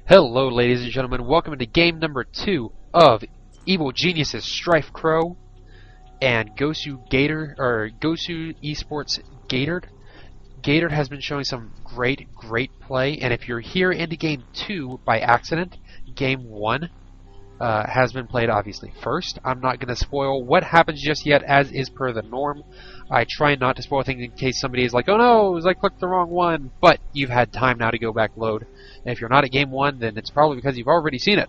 Hello, ladies and gentlemen. Welcome to game number 2 of Evil Geniuses StrifeCro and Gosu Esports Gatored. Gatored has been showing some great play, and if you're here into game 2 by accident, game 1 has been played obviously first. I'm not going to spoil what happens just yet, as is per the norm. I try not to spoil things in case somebody is like, oh no, I clicked the wrong one, but you've had time now to go back load. And if you're not at game 1, then it's probably because you've already seen it.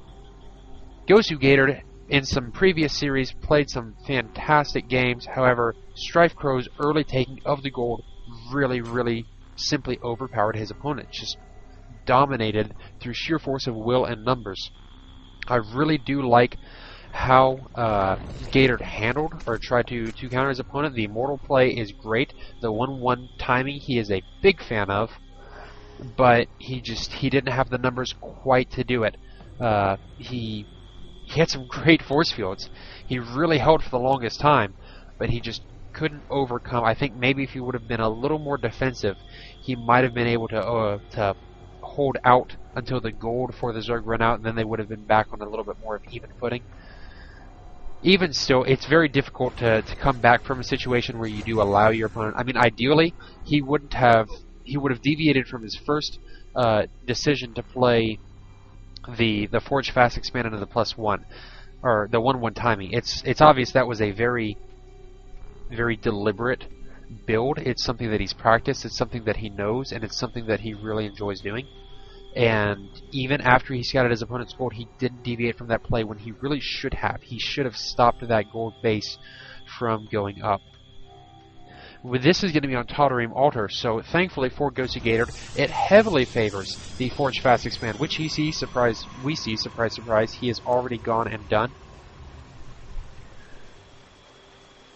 Gosu Gatored, in some previous series, played some fantastic games. However, StrifeCro's early taking of the gold really simply overpowered his opponent. Just dominated through sheer force of will and numbers. I really do like how Gatored handled or tried to counter his opponent. The immortal play is great. The 1-1 timing he is a big fan of, but he didn't have the numbers quite to do it. He had some great force fields. He really held for the longest time, but he just couldn't overcome. I think maybe if he would have been a little more defensive, he might have been able to hold out until the gold for the Zerg ran out, and then they would have been back on a little bit more of even footing. Even still, it's very difficult to come back from a situation where you do allow your opponent. I mean, ideally, he would have deviated from his first decision to play the Forge Fast Expand into the +1, or the 1-1 timing. It's obvious that was a very deliberate build. It's something that he's practiced, it's something that he knows, and it's something that he really enjoys doing. And even after he scouted his opponent's gold, he didn't deviate from that play when he really should have. He should have stopped that gold base from going up. Well, this is going to be on Tal'darim altar, so thankfully for Gosu Gatored, it heavily favors the Forge Fast Expand, which we see, surprise, he is already gone and done.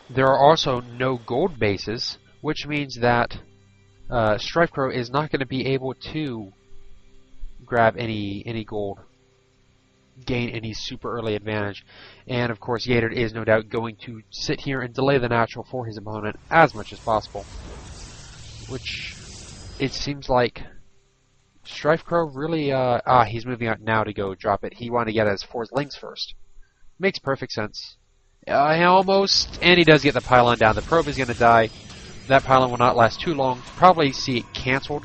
There are also no gold bases, which means that StrifeCro is not going to be able to grab any gold, gain any super early advantage. And of course, Gatored is no doubt going to sit here and delay the natural for his opponent as much as possible, which it seems like StrifeCro really he's moving out now to go drop it. He wanted to get his 4 links first. Makes perfect sense. Almost, and he does get the pylon down. The probe is going to die. That pylon will not last too long. Probably see it cancelled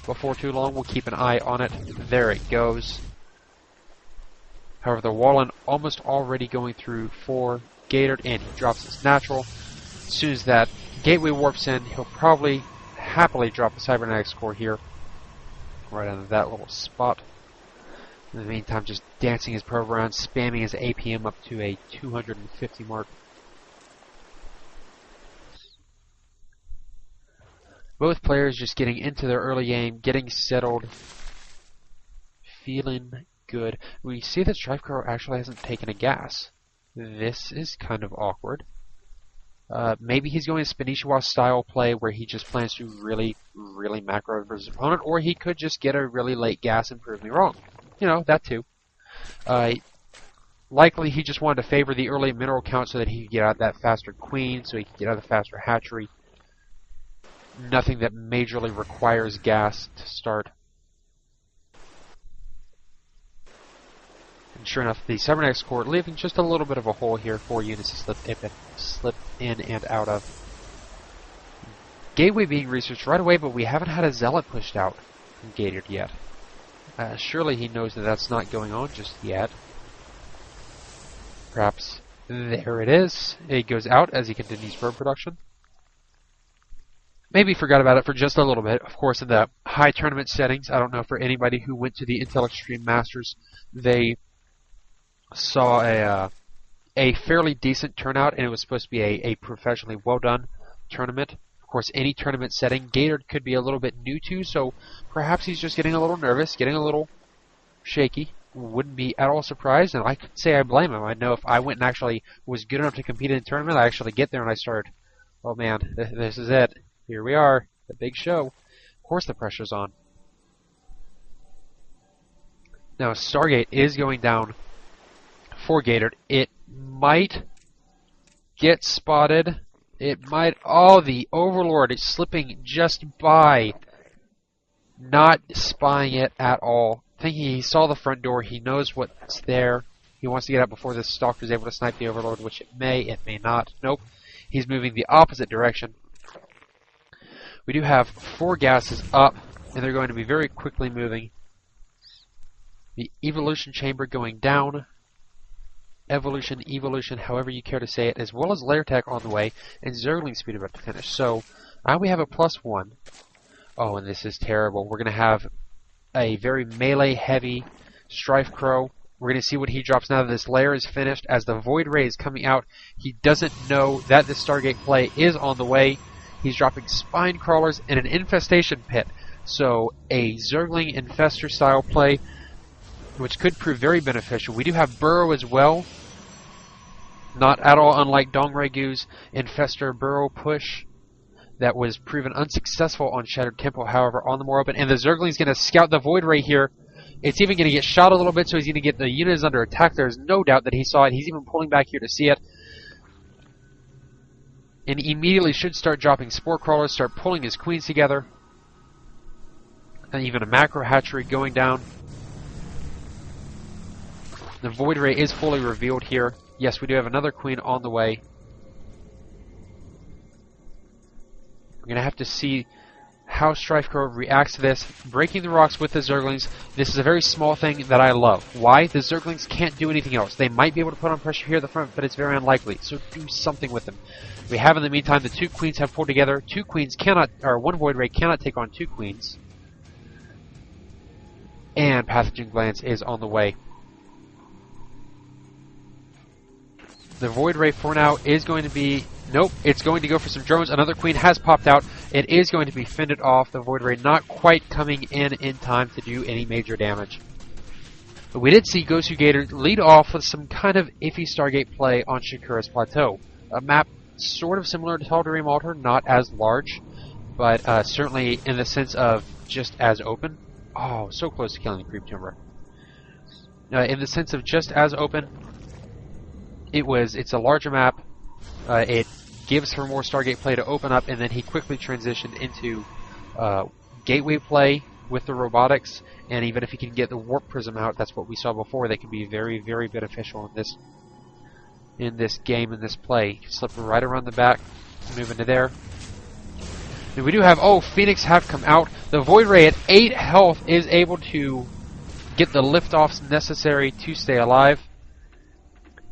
before too long. We'll keep an eye on it. There it goes. However, the Wallen almost already going through for Gatored, and he drops his natural. As soon as that gateway warps in, he'll probably happily drop the cybernetics core here, right under that little spot. In the meantime, just dancing his probe around, spamming his APM up to a 250 mark. Both players just getting into their early game, getting settled, feeling good. We see that StrifeCro actually hasn't taken a gas. This is kind of awkward. Maybe he's going a Spanishiwa style play where he just plans to really macro over his opponent, or he could just get a really late gas and prove me wrong. You know, that too. Likely he just wanted to favor the early mineral count so that he could get out that faster queen, so he could get out the faster hatchery. Nothing that majorly requires gas to start. And sure enough, the cybernetics core leaving just a little bit of a hole here for units to slip in and out of. Gateway being researched right away, but we haven't had a zealot pushed out from Gatored yet. Surely he knows that that's not going on just yet. Perhaps there it is. It goes out as he continues probe production. Maybe forgot about it for just a little bit. Of course, in the high tournament settings, I don't know for anybody who went to the Intel Extreme Masters, they saw a fairly decent turnout, and it was supposed to be a professionally well done tournament. Of course, any tournament setting, Gatored could be a little bit new to, so perhaps he's just getting a little nervous, getting a little shaky. Wouldn't be at all surprised, and I could say I blame him. I know if I went and actually was good enough to compete in a tournament, I actually get there and I start, oh man, this is it. Here we are, the big show. Of course the pressure's on. Now, Stargate is going down for Gatored. It might get spotted. It might... Oh, the Overlord is slipping just by. Not spying it at all. thinking he saw the front door. He knows what's there. He wants to get out before this Stalker is able to snipe the Overlord, which it may not. Nope. He's moving the opposite direction. We do have 4 gases up, and they're going to be very quickly moving. The Evolution Chamber going down. Evolution, however you care to say it, as well as Lair Tech on the way, and Zergling Speed about to finish. So, now we have a +1. Oh, and this is terrible. We're going to have a very melee-heavy StrifeCro. We're going to see what he drops now that this lair is finished. As the Void Ray is coming out, he doesn't know that the Stargate play is on the way. He's dropping Spine Crawlers and an Infestation Pit. So, a Zergling Infestor style play, which could prove very beneficial. We do have Burrow as well. Not at all unlike Dongregu's Infestor Burrow push that was proven unsuccessful on Shattered Temple, however, on the more open. And the Zergling's going to scout the Void Ray here. It's even going to get shot a little bit, so he's going to get the units under attack. There's no doubt that he saw it. He's even pulling back here to see it. And immediately should start dropping Spore Crawlers, start pulling his queens together. And even a Macro Hatchery going down. The Void Ray is fully revealed here. Yes, we do have another queen on the way. We're going to have to see how StrifeCro reacts to this. Breaking the rocks with the Zerglings. This is a very small thing that I love. Why? The Zerglings can't do anything else. They might be able to put on pressure here at the front, but it's very unlikely. So do something with them. We have in the meantime the 2 queens have pulled together. 2 queens cannot, or 1 Void Ray cannot take on 2 queens. And Pathogen Glance is on the way. The Void Ray for now is going to be... Nope, it's going to go for some drones. Another queen has popped out. It is going to be fended off. The Void Ray not quite coming in time to do any major damage. But we did see Gosu Gatored lead off with some kind of iffy Stargate play on Shakura's Plateau. A map sort of similar to Tal'darim Altar, not as large, but certainly in the sense of just as open. Oh, so close to killing the Creep Timber. In the sense of just as open, it's a larger map. It gives for more Stargate play to open up, and then he quickly transitioned into gateway play with the robotics, and even if he can get the Warp Prism out, that's what we saw before, that can be very, very beneficial in this game, in this play. Slip right around the back, move into there. And we do have, Phoenix have come out. The Void Ray at 8 health is able to get the liftoffs necessary to stay alive.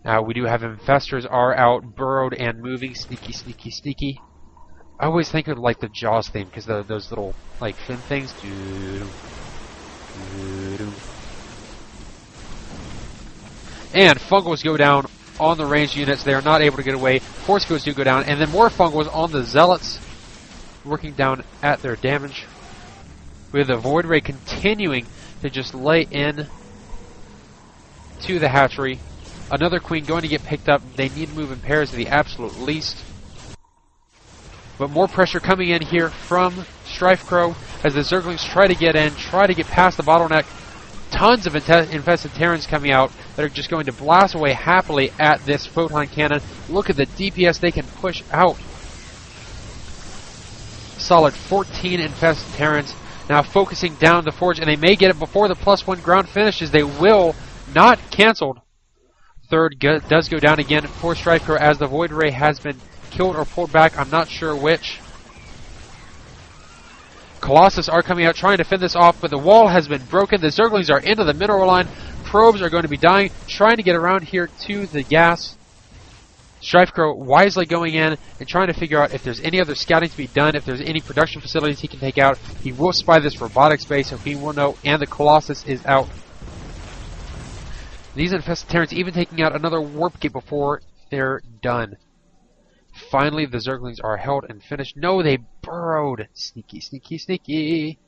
Now we do have Infestors are out, burrowed and moving, sneaky, sneaky, sneaky. I always think of like the Jaws theme because those little like fin things. And Fungals go down on the ranged units. They are not able to get away. Force Fields do go down, and then more Fungals on the Zealots, working down at their damage. With the Void Ray continuing to just lay in to the hatchery. Another queen going to get picked up. They need to move in pairs at the absolute least. But more pressure coming in here from StrifeCro as the Zerglings try to get in, try to get past the bottleneck. Tons of infested Terrans coming out that are just going to blast away happily at this photon cannon. Look at the DPS they can push out. Solid 14 infested Terrans. Now focusing down the forge, and they may get it before the +1 ground finishes. They will. Not canceled. Third does go down again for StrifeCro as the Void Ray has been killed or pulled back. I'm not sure which. Colossus are coming out trying to fend this off, but the wall has been broken. The Zerglings are into the mineral line. Probes are going to be dying, trying to get around here to the gas. StrifeCro wisely going in and trying to figure out if there's any other scouting to be done, if there's any production facilities he can take out. He will spy this robotics base, so he will know, and the Colossus is out. These infested Terrans even taking out another warp gate before they're done. Finally, the Zerglings are held and finished. No, they burrowed. Sneaky, sneaky, sneaky.